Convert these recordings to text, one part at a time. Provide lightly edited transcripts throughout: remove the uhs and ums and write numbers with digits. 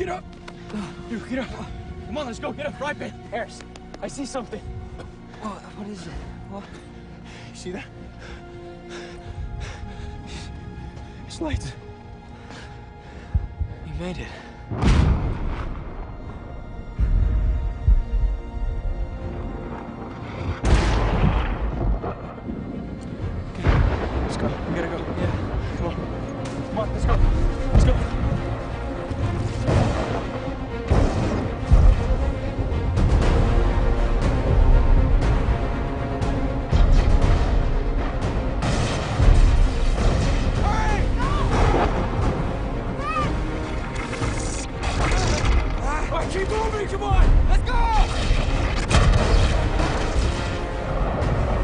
get up. You get up. Come on, let's go get up. Right, Ben. Harris, I see something. What is it? What? You see that? It's lights. You made it. Let's go. We gotta go. Yeah. Come on. Come on, let's go. Let's go. All right, keep moving, come on! Let's go!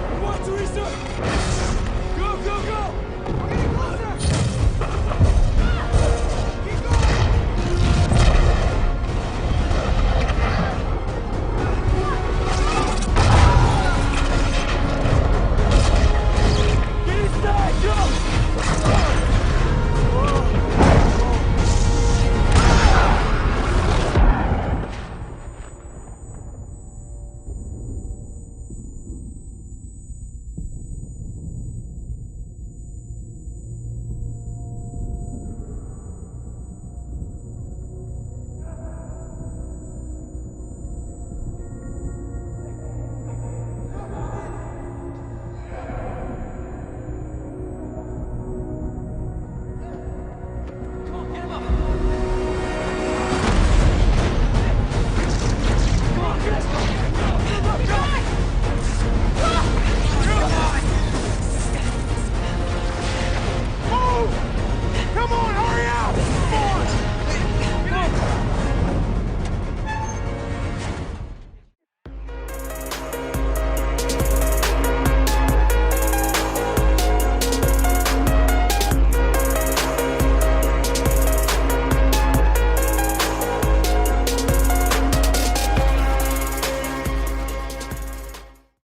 Come on, Teresa!